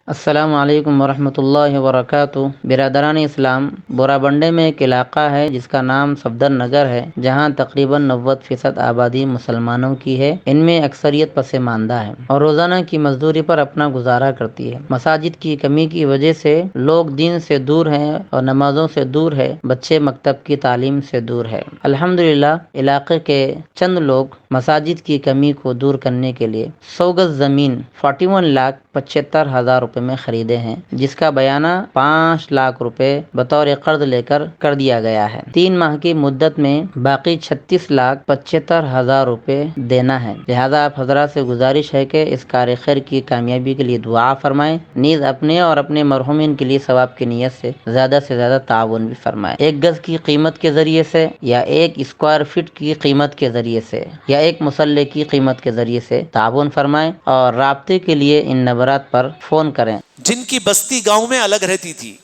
السلام علیکم ورحمۃ اللہ وبرکاتہ۔ برادران اسلام، بورا بنڈے میں ایک علاقہ ہے جس کا نام صفدر نگر ہے، جہاں تقریباً 90% آبادی مسلمانوں کی ہے۔ ان میں اکثریت پسماندہ ہے اور روزانہ کی مزدوری پر اپنا گزارا کرتی ہے۔ مساجد کی کمی کی وجہ سے لوگ دین سے دور ہیں اور نمازوں سے دور ہے، بچے مکتب کی تعلیم سے دور ہے۔ الحمدللہ علاقے کے چند لوگ مساجد کی کمی کو دور کرنے کے لیے 100 گز زمین 41,75,000 روپے میں خریدے ہیں، جس کا بیانہ 5 لاکھ روپے بطور قرض لے کر دیا گیا ہے۔ 3 ماہ کی مدت میں باقی 36,75,000 روپے دینا ہے۔ لہذا آپ حضرات سے گزارش ہے کہ اس کار خیر کی کامیابی کے لیے دعا فرمائیں، نیز اپنے اور اپنے مرحومین کے لیے ثواب کی نیت سے زیادہ تعاون بھی فرمائیں۔ 1 گز کی قیمت کے ذریعے سے یا 1 اسکوائر فٹ کی قیمت کے ذریعے سے یا 1 مسلح کی قیمت کے ذریعے سے تعاون فرمائیں اور رابطے کے لیے ان نمبرات پر فون کریں۔ جن کی بستی گاؤں میں الگ رہتی تھی،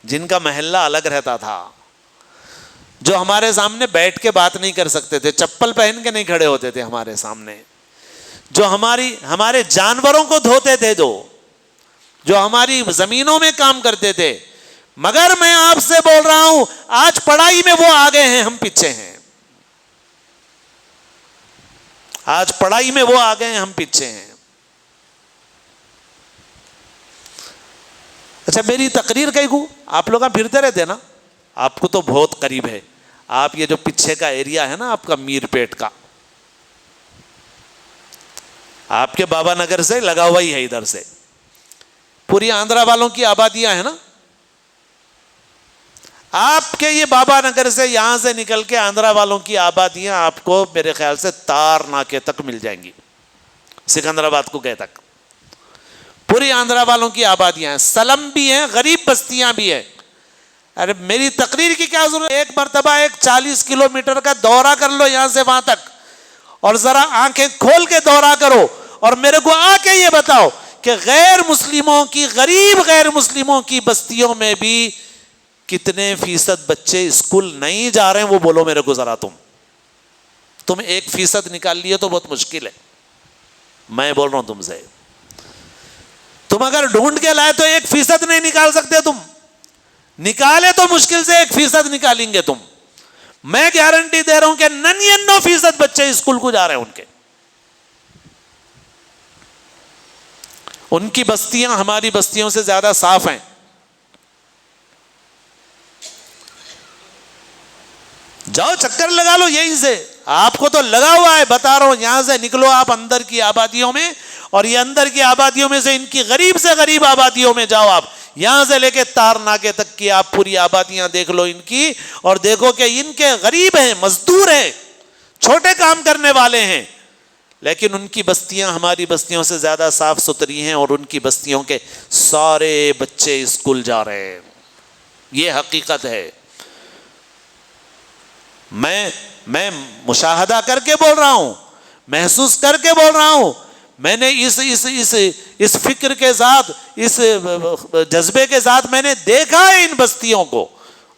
جن کا محلہ الگ رہتا تھا، جو ہمارے سامنے بیٹھ کے بات نہیں کر سکتے تھے، چپل پہن کے نہیں کھڑے ہوتے تھے ہمارے سامنے، جو ہمارے جانوروں کو دھوتے تھے، جو ہماری زمینوں میں کام کرتے تھے، مگر میں آپ سے بول رہا ہوں آج پڑھائی میں وہ آگے ہیں، ہم پیچھے ہیں۔ آج پڑھائی میں وہ آگے ہیں، ہم پیچھے ہیں۔ اچھا، میری تقریر کہیں کو آپ لوگ پھرتے رہتے نا، آپ کو تو بہت قریب ہے۔ آپ یہ جو پیچھے کا ایریا ہے نا، آپ کا میر پیٹ کا، آپ کے بابا نگر سے لگا ہوا ہی ہے، ادھر سے پوری آندھرا والوں کی آبادیاں ہیں نا۔ آپ کے یہ بابا نگر سے یہاں سے نکل کے آندھرا والوں کی آبادیاں آپ کو میرے خیال سے تار ناکے تک مل جائیں گی، سکندر آباد کو گئے تک پوری آندھرا والوں کی آبادیاں ہیں، سلم بھی ہیں، غریب بستیاں بھی ہیں۔ ارے میری تقریر کی کیا ضرورت ہے؟ ایک مرتبہ 40 کلومیٹر کا دورہ کر لو یہاں سے وہاں تک، اور ذرا آنکھیں کھول کے دورہ کرو اور میرے کو آ کے یہ بتاؤ کہ غیر مسلموں کی بستیوں میں بھی کتنے فیصد بچے اسکول نہیں جا رہے ہیں، وہ بولو میرے کو ذرا۔ تم 1% نکال لیے تو بہت مشکل ہے، میں بول رہا ہوں تم سے۔ تم اگر ڈھونڈ کے لائے تو 1% نہیں نکال سکتے، تم نکالے تو مشکل سے 1% نکالیں گے تم۔ میں گارنٹی دے رہا ہوں کہ 99% بچے اسکول کو جا رہے ہیں، ان کی بستیاں ہماری بستیوں سے زیادہ صاف ہیں۔ جاؤ چکر لگا لو یہیں سے، آپ کو تو لگا ہوا ہے، بتا رہا ہوں، یہاں سے نکلو آپ اندر کی آبادیوں میں، اور یہ اندر کی آبادیوں میں سے ان کی غریب سے غریب آبادیوں میں جاؤ آپ، یہاں سے لے کے تار ناکے تک کی آپ پوری آبادیاں دیکھ لو ان کی، اور دیکھو کہ ان کے غریب ہیں، مزدور ہیں، چھوٹے کام کرنے والے ہیں، لیکن ان کی بستیاں ہماری بستیوں سے زیادہ صاف ستھری ہیں، اور ان کی بستیوں کے سارے بچے اسکول جا رہے ہیں۔ یہ حقیقت ہے۔ میں مشاہدہ کر کے بول رہا ہوں، محسوس کر کے بول رہا ہوں، میں نے اس فکر کے ساتھ، اس جذبے کے ساتھ میں نے دیکھا ہے ان بستیوں کو،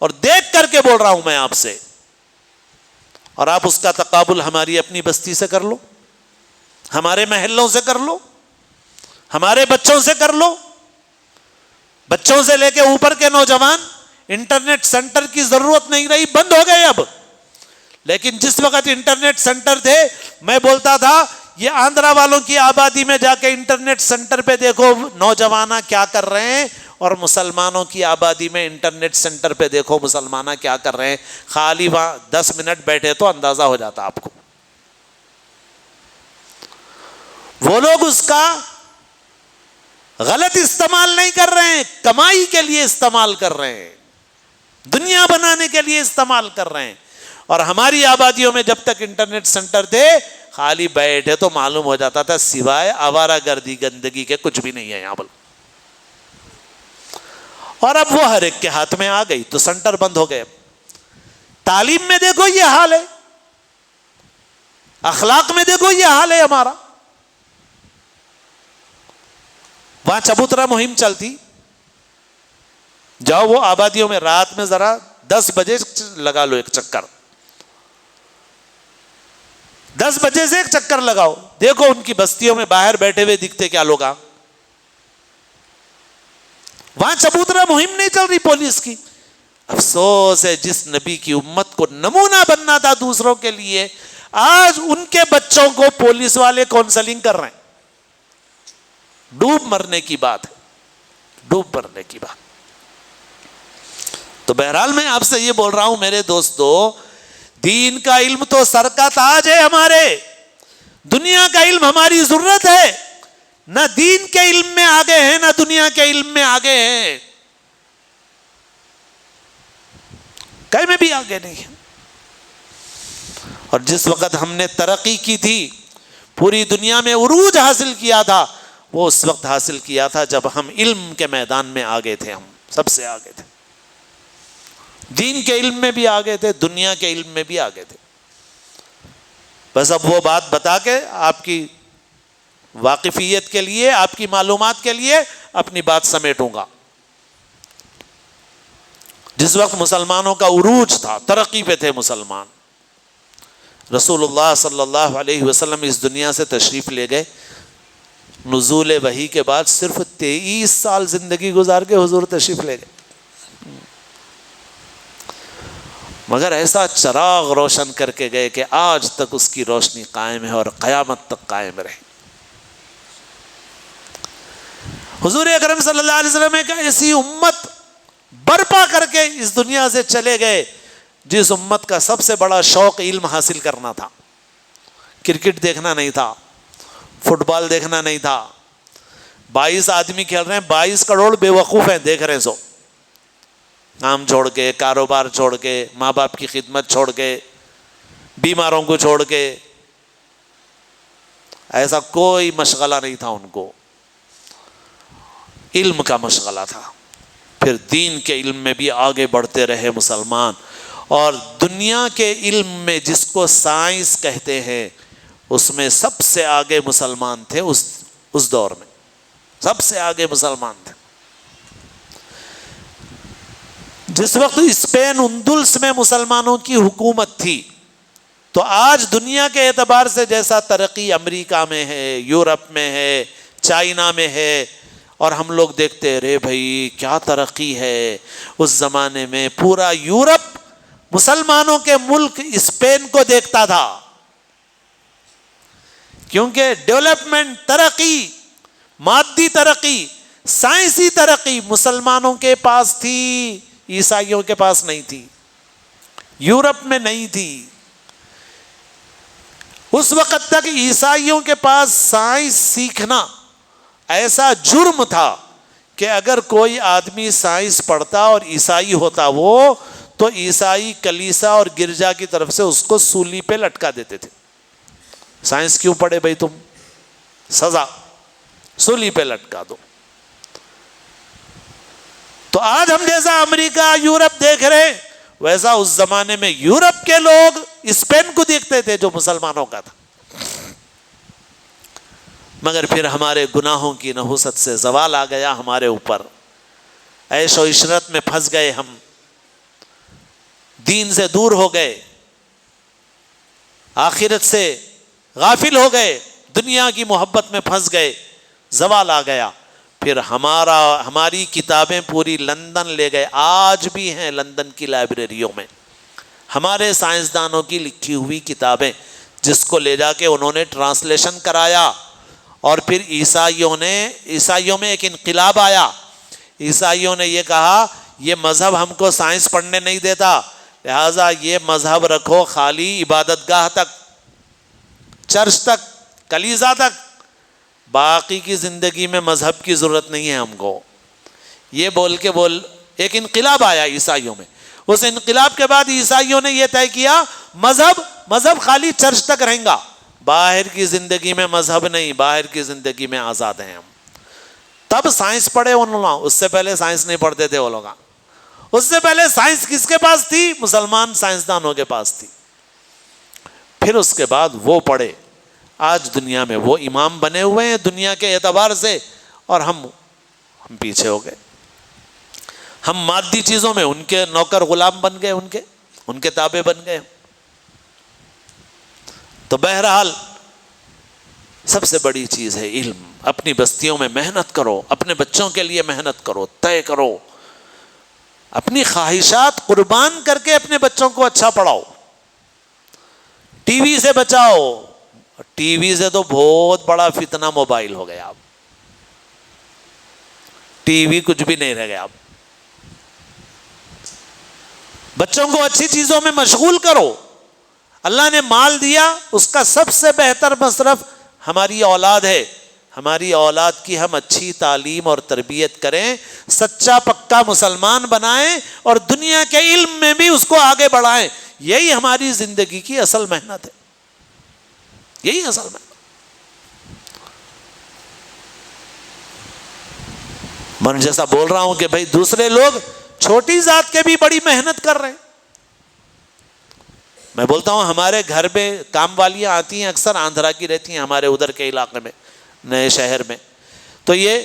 اور دیکھ کر کے بول رہا ہوں میں آپ سے، اور آپ اس کا تقابل ہماری اپنی بستی سے کر لو، ہمارے محلوں سے کر لو، ہمارے بچوں سے کر لو۔ بچوں سے لے کے اوپر کے نوجوان، انٹرنیٹ سینٹر کی ضرورت نہیں رہی، بند ہو گئے اب، لیکن جس وقت انٹرنیٹ سینٹر تھے، میں بولتا تھا یہ آندھرا والوں کی آبادی میں جا کے انٹرنیٹ سینٹر پہ دیکھو نوجوانہ کیا کر رہے ہیں، اور مسلمانوں کی آبادی میں انٹرنیٹ سینٹر پہ دیکھو مسلمانہ کیا کر رہے ہیں۔ خالی وہاں 10 منٹ بیٹھے تو اندازہ ہو جاتا آپ کو۔ وہ لوگ اس کا غلط استعمال نہیں کر رہے ہیں، کمائی کے لیے استعمال کر رہے ہیں، دنیا بنانے کے لیے استعمال کر رہے ہیں، اور ہماری آبادیوں میں جب تک انٹرنیٹ سینٹر تھے، خالی بیٹھے تو معلوم ہو جاتا تھا سوائے آوارہ گردی گندگی کے کچھ بھی نہیں ہے یہاں پر۔ اور اب وہ ہر ایک کے ہاتھ میں آ گئی تو سینٹر بند ہو گئے۔ تعلیم میں دیکھو یہ حال ہے، اخلاق میں دیکھو یہ حال ہے ہمارا۔ وہاں چبوترا مہم چلتی، جاؤ وہ آبادیوں میں رات میں ذرا 10 بجے لگا لو ایک چکر، 10 بجے سے ایک چکر لگاؤ، دیکھو ان کی بستیوں میں باہر بیٹھے ہوئے دکھتے کیا لوگ، وہاں چبوترا مہم نہیں چل رہی پولیس کی. افسوس ہے جس نبی کی امت کو نمونہ بننا تھا دوسروں کے لیے, آج ان کے بچوں کو پولیس والے کونسلنگ کر رہے ہیں. ڈوب مرنے کی بات ہے, ڈوب مرنے کی بات. تو بہرحال میں آپ سے یہ بول رہا ہوں میرے دوستو, دین کا علم تو سر کا تاج ہے ہمارے, دنیا کا علم ہماری ضرورت ہے. نہ دین کے علم میں آگے ہیں نہ دنیا کے علم میں آگے ہیں, کہیں میں بھی آگے نہیں ہے. اور جس وقت ہم نے ترقی کی تھی, پوری دنیا میں عروج حاصل کیا تھا, وہ اس وقت حاصل کیا تھا جب ہم علم کے میدان میں آگے تھے. ہم سب سے آگے تھے, دین کے علم میں بھی آگے تھے, دنیا کے علم میں بھی آگے تھے. بس اب وہ بات بتا کے آپ کی واقفیت کے لیے, آپ کی معلومات کے لیے اپنی بات سمیٹوں گا. جس وقت مسلمانوں کا عروج تھا, ترقی پہ تھے مسلمان, رسول اللہ صلی اللہ علیہ وسلم اس دنیا سے تشریف لے گئے. نزول وحی کے بعد صرف 23 سال زندگی گزار کے حضور تشریف لے گئے, مگر ایسا چراغ روشن کر کے گئے کہ آج تک اس کی روشنی قائم ہے اور قیامت تک قائم رہے. حضور اکرم صلی اللہ علیہ وسلم ایک ایسی امت برپا کر کے اس دنیا سے چلے گئے جس امت کا سب سے بڑا شوق علم حاصل کرنا تھا. کرکٹ دیکھنا نہیں تھا, فٹ بال دیکھنا نہیں تھا. 22 آدمی کھیل رہے ہیں, 22 کروڑ بے وقوف ہیں دیکھ رہے ہیں. سو کام چھوڑ کے, کاروبار چھوڑ کے, ماں باپ کی خدمت چھوڑ کے, بیماروں کو چھوڑ کے, ایسا کوئی مشغلہ نہیں تھا ان کو, علم کا مشغلہ تھا. پھر دین کے علم میں بھی آگے بڑھتے رہے مسلمان, اور دنیا کے علم میں جس کو سائنس کہتے ہیں اس میں سب سے آگے مسلمان تھے. اس دور میں سب سے آگے مسلمان تھے. جس وقت اسپین اندلس میں مسلمانوں کی حکومت تھی, تو آج دنیا کے اعتبار سے جیسا ترقی امریکہ میں ہے, یورپ میں ہے, چائنا میں ہے, اور ہم لوگ دیکھتے رے بھائی کیا ترقی ہے, اس زمانے میں پورا یورپ مسلمانوں کے ملک اسپین کو دیکھتا تھا, کیونکہ ڈیولپمنٹ, ترقی, مادی ترقی, سائنسی ترقی مسلمانوں کے پاس تھی, عیسائیوں کے پاس نہیں تھی, یورپ میں نہیں تھی. اس وقت تک عیسائیوں کے پاس سائنس سیکھنا ایسا جرم تھا کہ اگر کوئی آدمی سائنس پڑھتا اور عیسائی ہوتا وہ, تو عیسائی کلیسا اور گرجا کی طرف سے اس کو سولی پہ لٹکا دیتے تھے. سائنس کیوں پڑھے بھائی تم, سزا, سولی پہ لٹکا دو. تو آج ہم جیسا امریکہ یورپ دیکھ رہے ہیں, ویسا اس زمانے میں یورپ کے لوگ اسپین کو دیکھتے تھے جو مسلمانوں کا تھا. مگر پھر ہمارے گناہوں کی نحوست سے زوال آ گیا ہمارے اوپر, عیش و عشرت میں پھنس گئے ہم, دین سے دور ہو گئے, آخرت سے غافل ہو گئے, دنیا کی محبت میں پھنس گئے, زوال آ گیا. پھر ہماری کتابیں پوری لندن لے گئے, آج بھی ہیں لندن کی لائبریریوں میں ہمارے سائنسدانوں کی لکھی ہوئی کتابیں, جس کو لے جا کے انہوں نے ٹرانسلیشن کرایا. اور پھر عیسائیوں میں ایک انقلاب آیا. عیسائیوں نے یہ کہا یہ مذہب ہم کو سائنس پڑھنے نہیں دیتا, لہٰذا یہ مذہب رکھو خالی عبادت گاہ تک, چرچ تک, کلیسا تک, باقی کی زندگی میں مذہب کی ضرورت نہیں ہے ہم کو. یہ بول ایک انقلاب آیا عیسائیوں میں. اس انقلاب کے بعد عیسائیوں نے یہ طے کیا مذہب خالی چرچ تک رہیں گا, باہر کی زندگی میں مذہب نہیں, باہر کی زندگی میں آزاد ہیں ہم. تب سائنس پڑھے ان لوگوں, اس سے پہلے سائنس نہیں پڑھتے تھے وہ لوگ. اس سے پہلے سائنس کس کے پاس تھی؟ مسلمان سائنسدانوں کے پاس تھی. پھر اس کے بعد وہ پڑھے, آج دنیا میں وہ امام بنے ہوئے ہیں دنیا کے اعتبار سے, اور ہم پیچھے ہو گئے. ہم مادی چیزوں میں ان کے نوکر غلام بن گئے, ان کے تابع بن گئے. تو بہرحال سب سے بڑی چیز ہے علم. اپنی بستیوں میں محنت کرو، اپنے بچوں کے لیے محنت کرو، طے کرو، اپنی خواہشات قربان کر کے اپنے بچوں کو اچھا پڑھاؤ۔ ٹی وی سے بچاؤ، ٹی وی سے تو بہت بڑا فتنہ موبائل ہو گیا، اب ٹی وی کچھ بھی نہیں رہ گیا۔ اب بچوں کو اچھی چیزوں میں مشغول کرو۔ اللہ نے مال دیا، اس کا سب سے بہتر مصرف ہماری اولاد ہے۔ ہماری اولاد کی ہم اچھی تعلیم اور تربیت کریں، سچا پکا مسلمان بنائیں، اور دنیا کے علم میں بھی اس کو آگے بڑھائیں۔ یہی ہماری زندگی کی اصل محنت ہے، یہی اصل محنت۔ میں جیسا بول رہا ہوں کہ بھائی دوسرے لوگ چھوٹی ذات کے بھی بڑی محنت کر رہے ہیں۔ میں بولتا ہوں ہمارے گھر میں کام والیاں آتی ہیں، اکثر آندھرا کی رہتی ہیں ہمارے ادھر کے علاقے میں، نئے شہر میں، تو یہ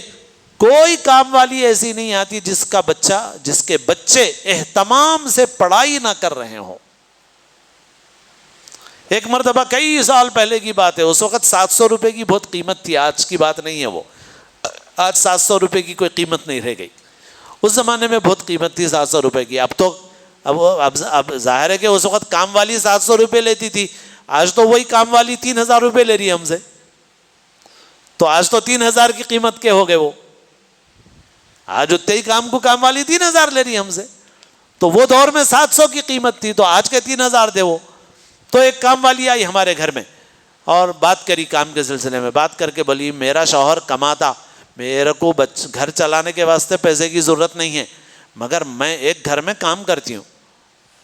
کوئی کام والی ایسی نہیں آتی جس کے بچے اہتمام سے پڑھائی نہ کر رہے ہوں۔ ایک مرتبہ کئی سال پہلے کی بات ہے، اس وقت 700 روپے کی بہت قیمت تھی، آج کی بات نہیں ہے وہ، آج 700 روپے کی کوئی قیمت نہیں رہ گئی، اس زمانے میں بہت قیمت تھی 700 روپے کی۔ اب ظاہر ہے کہ اس وقت کام والی 700 روپے لیتی تھی، آج تو وہی کام والی 3000 روپے لے رہی ہے ہم سے، تو آج تو 3000 کی قیمت کے ہو گئے وہ، آج اتنے ہی کام کو کام والی 3000 لے رہی ہے ہم سے، تو وہ دور میں 700 کی قیمت تھی، تو آج کے 3000 دے وہ۔ تو ایک کام والی آئی ہمارے گھر میں اور بات کری کام کے سلسلے میں، بات کر کے بولی میرا شوہر کماتا، میرے کو گھر چلانے کے واسطے پیسے کی ضرورت نہیں ہے، مگر میں ایک گھر میں کام کرتی ہوں۔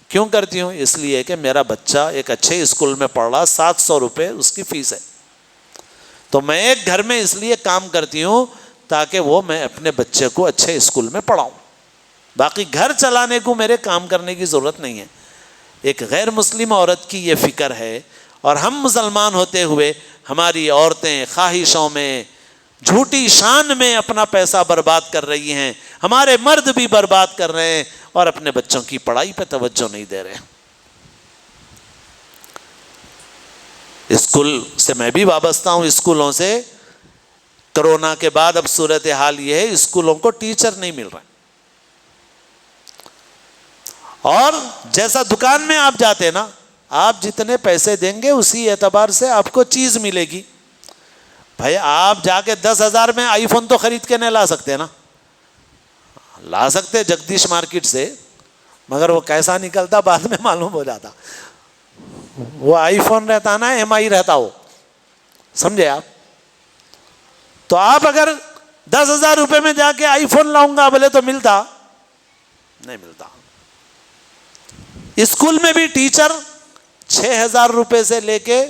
کیوں کرتی ہوں؟ اس لیے کہ میرا بچہ ایک اچھے اسکول میں پڑھ رہا، 700 روپے اس کی فیس ہے، تو میں ایک گھر میں اس لیے کام کرتی ہوں تاکہ وہ میں اپنے بچے کو اچھے اسکول میں پڑھاؤں، باقی گھر چلانے کو میرے کام کرنے کی ضرورت نہیں ہے۔ ایک غیر مسلم عورت کی یہ فکر ہے، اور ہم مسلمان ہوتے ہوئے ہماری عورتیں خواہشوں میں، جھوٹی شان میں اپنا پیسہ برباد کر رہی ہیں، ہمارے مرد بھی برباد کر رہے ہیں، اور اپنے بچوں کی پڑھائی پہ توجہ نہیں دے رہے ہیں۔ اسکول سے میں بھی وابستہ ہوں، اسکولوں سے کرونا کے بعد اب صورتحال یہ ہے اسکولوں کو ٹیچر نہیں مل رہے، اور جیسا دکان میں آپ جاتے نا، آپ جتنے پیسے دیں گے اسی اعتبار سے آپ کو چیز ملے گی۔ بھائی آپ جا کے 10,000 میں آئی فون تو خرید کے نہیں لا سکتے نا، لا سکتے جگدیش مارکیٹ سے، مگر وہ کیسا نکلتا بعد میں معلوم ہو جاتا، وہ آئی فون رہتا نا ایم آئی رہتا، وہ سمجھے آپ؟ تو آپ اگر 10,000 روپے میں جا کے آئی فون لاؤں گا بولے تو ملتا نہیں ملتا۔ اسکول میں بھی ٹیچر 6,000 روپے سے لے کے،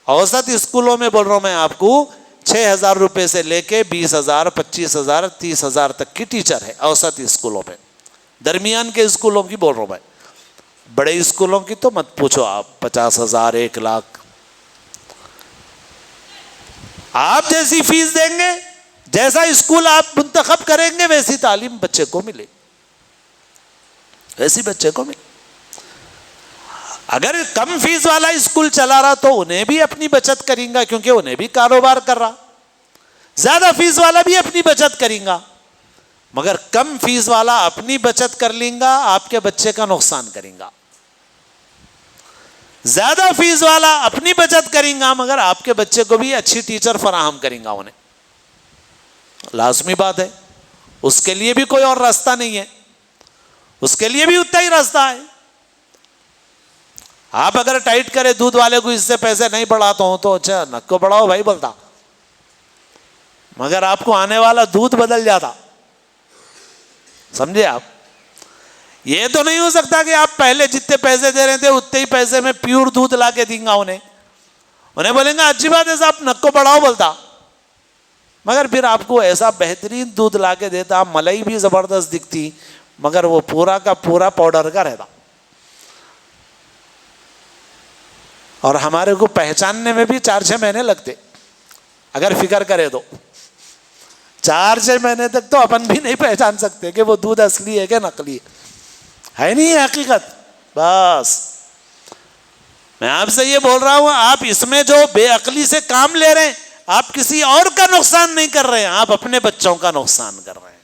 اوسط اسکولوں میں بول رہا ہوں میں آپ کو، 6,000 روپے سے لے کے 20,000 25,000 30,000 تک کی ٹیچر ہے اوسط اسکولوں میں، درمیان کے اسکولوں کی بول رہا ہوں میں، بڑے اسکولوں کی تو مت پوچھو آپ، 50,000 1,00,000۔ آپ جیسی فیس دیں گے، جیسا اسکول آپ منتخب کریں گے، ویسی تعلیم بچے کو ملے، ویسی بچے کو ملے۔ اگر کم فیس والا اسکول چلا رہا تو انہیں بھی اپنی بچت کریں گا، کیونکہ انہیں بھی کاروبار کر رہا، زیادہ فیس والا بھی اپنی بچت کریں گا، مگر کم فیس والا اپنی بچت کر لیں گا، آپ کے بچے کا نقصان کریں گا، زیادہ فیس والا اپنی بچت کریں گا مگر آپ کے بچے کو بھی اچھی ٹیچر فراہم کریں گا انہیں، لازمی بات ہے، اس کے لیے بھی کوئی اور راستہ نہیں ہے، اس کے لیے بھی اتنا ہی راستہ ہے۔ آپ اگر ٹائٹ کرے دودھ والے کو اس سے پیسے نہیں بڑھاتا ہوں تو اچھا نک کو بڑھاؤ بھائی بولتا، مگر آپ کو آنے والا دودھ بدل جاتا، سمجھے آپ؟ یہ تو نہیں ہو سکتا کہ آپ پہلے جتنے پیسے دے رہے تھے اتنے ہی پیسے میں پیور دودھ لا کے دیں گا انہیں بولیں گا اچھی بات ہے صاحب نک کو بڑھاؤ بولتا، مگر پھر آپ کو ایسا بہترین دودھ لا کے دیتا، ملائی بھی زبردست دکھتی، مگر وہ پورا کا پورا پاؤڈر کا رہتا، اور ہمارے کو پہچاننے میں بھی 4-6 مہینے لگتے، اگر فکر کرے تو 4-6 مہینے تک تو اپن بھی نہیں پہچان سکتے کہ وہ دودھ اصلی ہے کہ نقلی ہے نہیں یہ حقیقت۔ بس میں آپ سے یہ بول رہا ہوں، آپ اس میں جو بے عقلی سے کام لے رہے ہیں آپ کسی اور کا نقصان نہیں کر رہے ہیں, آپ اپنے بچوں کا نقصان کر رہے ہیں,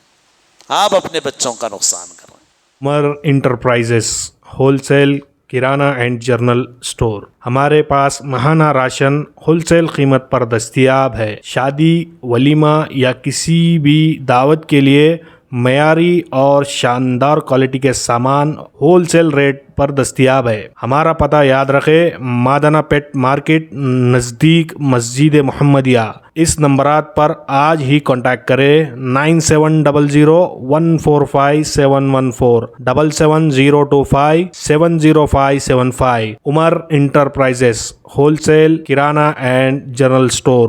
آپ اپنے بچوں کا نقصان کر رہے ہیں. Umar enterprises wholesale kirana and general store. ہمارے پاس ماہانہ راشن ہول سیل قیمت پر دستیاب ہے. شادی, ولیمہ یا کسی بھی دعوت کے لیے معیاری اور شاندار کوالٹی کے سامان ہول سیل ریٹ پر دستیاب ہے. ہمارا پتہ یاد رکھے, مادانہ پیٹ مارکیٹ نزدیک مسجد محمدیہ. اس نمبرات پر آج ہی کانٹیکٹ کریں. 9700145714 77025705705. Umar enterprises wholesale kirana and general store.